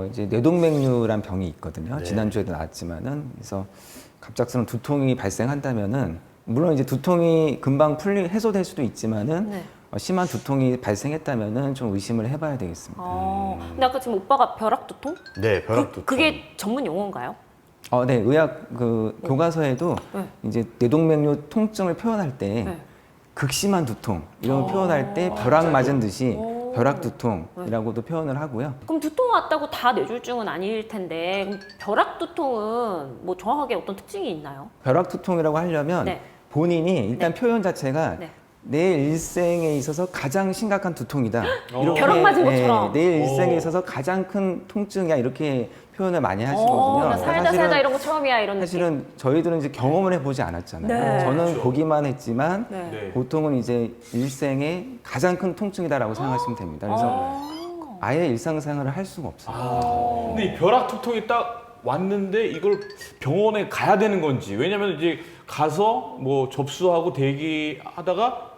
이제 뇌동맥류란 병이 있거든요. 네. 지난주에도 나왔지만은 그래서 갑작스러운 두통이 발생한다면은 물론 이제 두통이 금방 해소될 수도 있지만은 네. 심한 두통이 발생했다면은 좀 의심을 해봐야 되겠습니다. 근데 아까 지금 오빠가 벼락두통? 네, 벼락두통. 그게 전문 용어인가요? 네, 의학 교과서에도 네. 이제 뇌동맥류 통증을 표현할 때 네. 극심한 두통 이런 걸 표현할 때 벼락 맞은 듯이 벼락 두통이라고도 표현을 하고요. 그럼 두통 왔다고 다 뇌졸중은 아닐 텐데 그럼 벼락두통은 뭐 정확하게 어떤 특징이 있나요? 벼락 두통이라고 하려면 네. 본인이 일단 표현 자체가 네. 내 일생에 있어서 가장 심각한 두통이다. 이렇게 벼락 맞은 것처럼. 내 일생에 있어서 가장 큰 통증이야 이렇게 표현을 많이 하시거든요. 나 살다 살다 이런 거 처음이야 이런 느낌. 사실은 저희들은 이제 경험을 해보지 않았잖아요. 네. 저는 그렇죠. 보기만 했지만 네. 네. 보통은 이제 일생의 가장 큰 통증이다라고 생각하시면 됩니다. 그래서 아예 일상생활을 할 수가 없어요. 근데 이 벼락 두통이 딱 왔는데 이걸 병원에 가야 되는 건지, 왜냐면 이제 가서 뭐 접수하고 대기하다가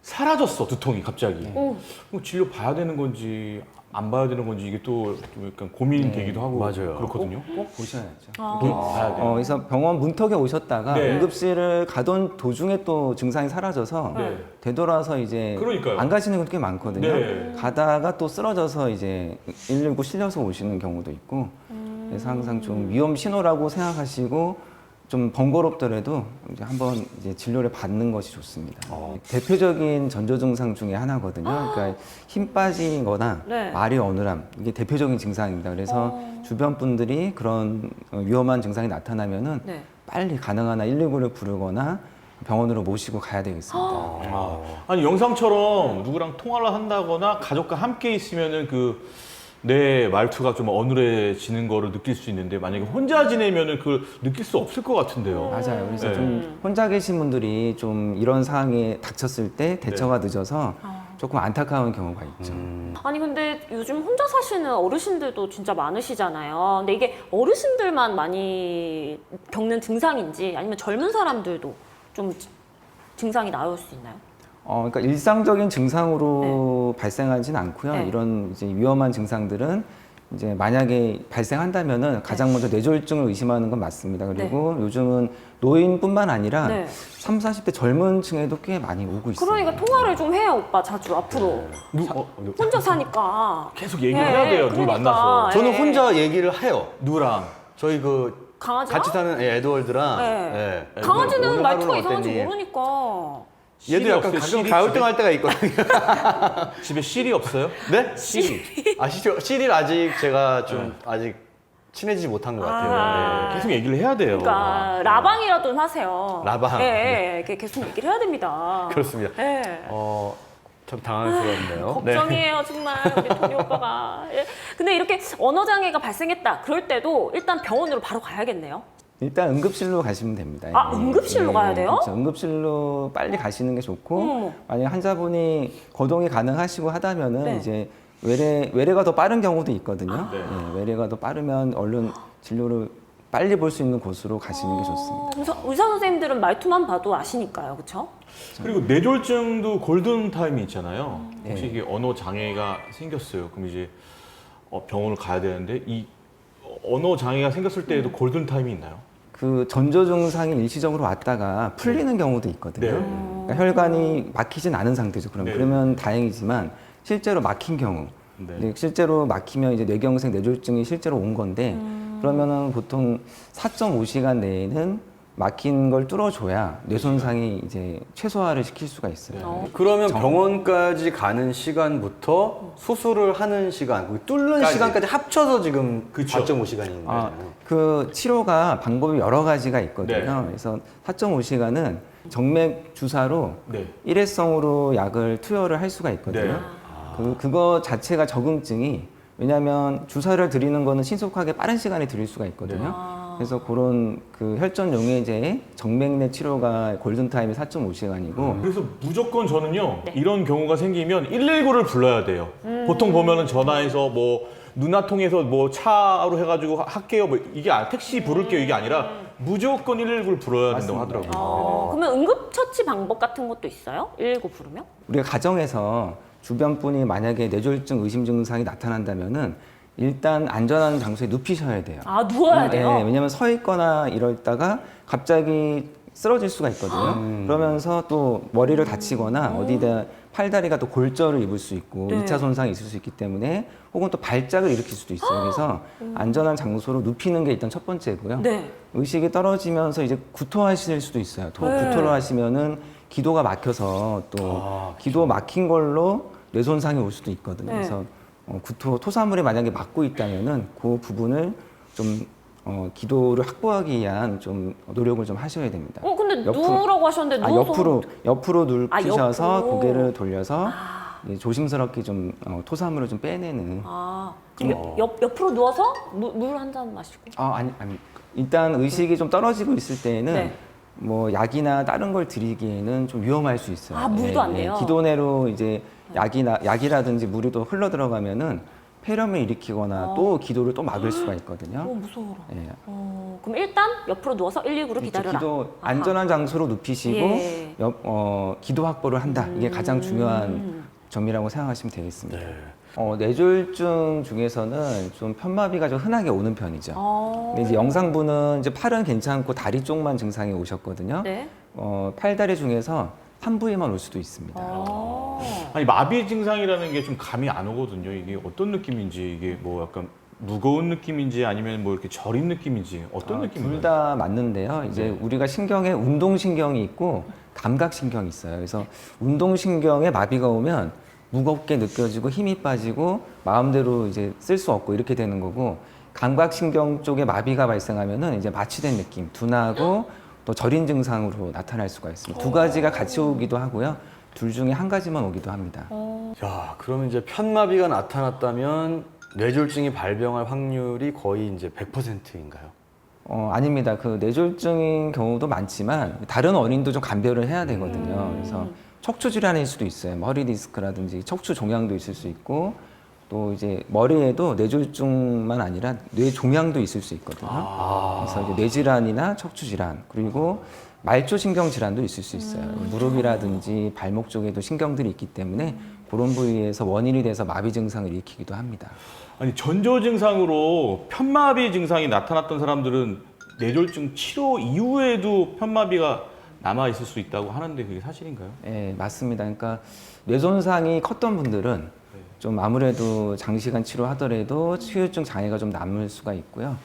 사라졌어, 두통이 갑자기. 그럼 진료 봐야 되는 건지 안 봐야 되는 건지 이게 또 좀 약간 고민이 되기도 하고 맞아요. 그렇거든요. 꼭 보셔야죠. 봐야 돼요. 그래서 병원 문턱에 오셨다가 네. 응급실을 가던 도중에 또 증상이 사라져서 네. 되돌아서 이제 그러니까요. 안 가시는 분들 꽤 많거든요. 네. 가다가 또 쓰러져서 이제 119 실려서 오시는 경우도 있고 그래서 항상 좀 위험 신호라고 생각하시고 좀 번거롭더라도 이제 한번 이제 진료를 받는 것이 좋습니다. 대표적인 전조 증상 중에 하나거든요. 그러니까 힘 빠지거나 네. 말이 어눌함 이게 대표적인 증상입니다. 그래서 주변 분들이 그런 위험한 증상이 나타나면은 네. 빨리 가능한 한 119를 부르거나 병원으로 모시고 가야 되겠습니다. 아니 영상처럼 누구랑 통화를 한다거나 가족과 함께 있으면은 내 말투가 좀 어눌해지는 거를 느낄 수 있는데 만약에 혼자 지내면은 그걸 느낄 수 없을 것 같은데요. 맞아요. 그래서 네. 좀 혼자 계신 분들이 좀 이런 상황에 닥쳤을 때 대처가 늦어서 조금 안타까운 경우가 있죠. 아니 근데 요즘 혼자 사시는 어르신들도 진짜 많으시잖아요. 근데 이게 어르신들만 많이 겪는 증상인지 아니면 젊은 사람들도 좀 증상이 나올 수 있나요? 그러니까 일상적인 증상으로 발생하지는 않고요. 네. 이런 이제 위험한 증상들은 이제 만약에 발생한다면은 가장 먼저 뇌졸중을 의심하는 건 맞습니다. 그리고 요즘은 노인뿐만 아니라 네. 30, 40대 젊은 층에도 꽤 많이 오고 있어요. 그러니까 통화를 좀 해요, 오빠 자주 앞으로. 혼자 사니까. 계속 얘기를 해야 돼요. 누굴 만나서. 저는 예. 혼자 얘기를 해요. 누구랑? 저희 그 강아지랑? 같이 사는 에드월드랑 네. 예. 강아지는 오늘 말투가 하루는 이상한지 어땠니? 모르니까. 얘도 약간 없어요? 가끔 실이 가을등할 때가 있거든요. 집에 실이 없어요? 네? 실이. 시리를 아직 제가 좀 아직 친해지지 못한 것 같아요. 네. 계속 얘기를 해야 돼요. 그러니까 라방이라도 좀 하세요. 라방. 예, 예, 이렇게 계속 얘기를 해야 됩니다. 그렇습니다. 예. 참 당황스럽네요. 걱정이에요, 정말 우리 토니 오빠가. 예. 근데 이렇게 언어 장애가 발생했다. 그럴 때도 일단 병원으로 바로 가야겠네요. 일단 응급실로 가시면 됩니다. 응급실로 가야 돼요? 그렇죠. 응급실로 빨리 가시는 게 좋고 어머. 만약 환자분이 거동이 가능하시고 하다면은 네. 이제 외래가 더 빠른 경우도 있거든요. 네. 외래가 더 빠르면 얼른 진료를 빨리 볼 수 있는 곳으로 가시는 게 좋습니다. 의사 선생님들은 말투만 봐도 아시니까요, 그렇죠? 그리고 뇌졸중도 골든 타임이 있잖아요. 혹시 네. 이게 언어 장애가 생겼어요. 그럼 이제 병원을 가야 되는데 이 언어 장애가 생겼을 때에도 골든 타임이 있나요? 그 전조 증상이 일시적으로 왔다가 풀리는 경우도 있거든요. 네. 그러니까 혈관이 막히진 않은 상태죠. 네. 그러면 다행이지만 실제로 막힌 경우, 네. 근데 실제로 막히면 이제 뇌경색 뇌졸중이 실제로 온 건데 그러면은 보통 4.5시간 내에는 막힌 걸 뚫어줘야 뇌 손상이 이제 최소화를 시킬 수가 있어요. 그러면 병원까지 가는 시간부터 수술을 하는 시간, 그 뚫는 시간까지 합쳐서 지금 그쵸. 4.5시간인 거잖아요. 그 치료가 방법이 여러 가지가 있거든요. 네. 그래서 4.5시간은 정맥 주사로 네. 일회성으로 약을 투여를 할 수가 있거든요. 네. 그거 자체가 적응증이 왜냐하면 주사를 드리는 거는 신속하게 빠른 시간에 드릴 수가 있거든요. 그래서 그런 그 혈전 용해제의 정맥내 치료가 골든타임이 4.5시간이고 그래서 무조건 저는요 네. 이런 경우가 생기면 119를 불러야 돼요. 보통 보면은 전화해서 뭐 누나 통해서 뭐 차로 해가지고 할게요. 뭐 이게 택시 부를게요 이게 아니라 무조건 119를 불러야 된다고 맞습니다. 하더라고요. 그러면 응급처치 방법 같은 것도 있어요? 119 부르면? 우리가 가정에서 주변 분이 만약에 뇌졸중 의심 증상이 나타난다면은 일단 안전한 장소에 눕히셔야 돼요. 아, 누워야 돼요? 네, 왜냐면 서 있거나 이러다가 갑자기 쓰러질 수가 있거든요. 그러면서 또 머리를 다치거나 어디다 팔다리가 또 골절을 입을 수 있고 네. 2차 손상이 있을 수 있기 때문에 혹은 또 발작을 일으킬 수도 있어요. 그래서 안전한 장소로 눕히는 게 일단 첫 번째고요. 네. 의식이 떨어지면서 이제 구토하실 수도 있어요. 네. 구토를 하시면은 기도가 막혀서 또 기도 막힌 걸로 뇌 손상이 올 수도 있거든요. 네. 그래서 토사물이 만약에 막고 있다면은 그 부분을 좀 기도를 확보하기 위한 좀 노력을 좀 하셔야 됩니다. 근데 옆으로- 누우라고 하셨는데 누워서 옆으로 눕히셔서 옆으로. 고개를 돌려서 이제 조심스럽게 좀 토사물을 좀 빼내는. 지금 옆으로 누워서 물 한 잔 마시고. 아니 일단 의식이 좀 떨어지고 있을 때는 네. 뭐 약이나 다른 걸 드리기에는 좀 위험할 수 있어요. 물도 안 돼요? 기도내로 이제 약이라든지 물이 또 흘러 들어가면은 폐렴을 일으키거나 또 기도를 또 막을 수가 있거든요. 무서워라. 예. 그럼 일단 옆으로 누워서 119로 기다려라. 기도 아하. 안전한 장소로 눕히시고 예. 기도 확보를 한다. 이게 가장 중요한 점이라고 생각하시면 되겠습니다. 네. 뇌졸중 중에서는 좀 편마비가 좀 흔하게 오는 편이죠. 근데 이제 영상분은 이제 팔은 괜찮고 다리 쪽만 증상이 오셨거든요. 네. 팔다리 중에서 한 부위만 올 수도 있습니다. 아니 마비 증상이라는 게 좀 감이 안 오거든요. 이게 어떤 느낌인지 이게 뭐 약간 무거운 느낌인지 아니면 뭐 이렇게 저린 느낌인지 어떤 느낌인가요? 둘 다 맞는데요. 이제 우리가 신경에 운동신경이 있고 감각신경이 있어요. 그래서 운동신경에 마비가 오면 무겁게 느껴지고 힘이 빠지고 마음대로 이제 쓸 수 없고 이렇게 되는 거고 감각신경 쪽에 마비가 발생하면은 이제 마취된 느낌, 둔하고 또 저린 증상으로 나타날 수가 있습니다. 두 가지가 같이 오기도 하고요. 둘 중에 한 가지만 오기도 합니다. 야, 그러면 이제 편마비가 나타났다면 뇌졸중이 발병할 확률이 거의 이제 100%인가요? 아닙니다. 그 뇌졸중인 경우도 많지만 다른 원인도 좀 감별을 해야 되거든요. 그래서 척추 질환일 수도 있어요. 뭐 허리 디스크라든지 척추 종양도 있을 수 있고 또 이제 머리에도 뇌졸중만 아니라 뇌 종양도 있을 수 있거든요. 그래서 이제 뇌 질환이나 척추 질환 그리고 말초 신경 질환도 있을 수 있어요. 무릎이라든지 발목 쪽에도 신경들이 있기 때문에 그런 부위에서 원인이 돼서 마비 증상을 일으키기도 합니다. 아니 전조 증상으로 편마비 증상이 나타났던 사람들은 뇌졸중 치료 이후에도 편마비가 남아 있을 수 있다고 하는데 그게 사실인가요? 네, 맞습니다. 그러니까 뇌 손상이 컸던 분들은 좀 아무래도 장시간 치료하더라도 후유증 장애가 좀 남을 수가 있고요.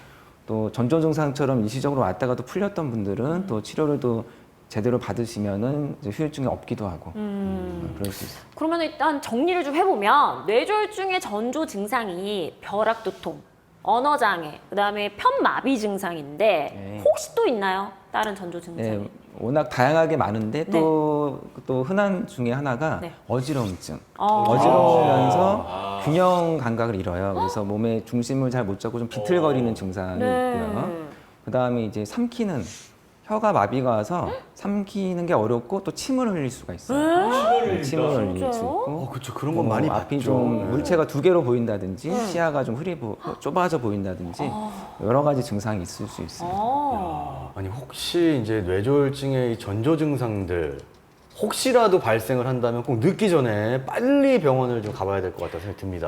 또 전조 증상처럼 일시적으로 왔다가도 풀렸던 분들은 또 치료를 또 제대로 받으시면은 이제 후유증이 없기도 하고 그럴 수 있어요. 그러면 일단 정리를 좀 해보면 뇌졸중의 전조 증상이 벼락두통, 언어장애, 그다음에 편마비 증상인데 네. 혹시 또 있나요? 다른 전조 증상이? 네, 워낙 다양하게 많은데 또 흔한 중에 하나가 네. 어지러움증. 어지러우면서 균형 감각을 잃어요. 그래서 몸의 중심을 잘 못 잡고 좀 비틀거리는 증상이 있고요. 그 다음에 이제 삼키는 혀가 마비가 와서 삼키는 게 어렵고 또 침을 흘릴 수가 있어요. 네, 침을 흘릴 수 있고. 그렇죠. 그런 건 많이 앞이 봤죠. 좀 물체가 두 개로 보인다든지 시야가 좀 좁아져 보인다든지 여러 가지 증상이 있을 수 있습니다. 아니 혹시 이제 뇌졸중의 이 전조 증상들 혹시라도 발생을 한다면 꼭 늦기 전에 빨리 병원을 좀 가봐야 될 것 같다는 생각이 듭니다.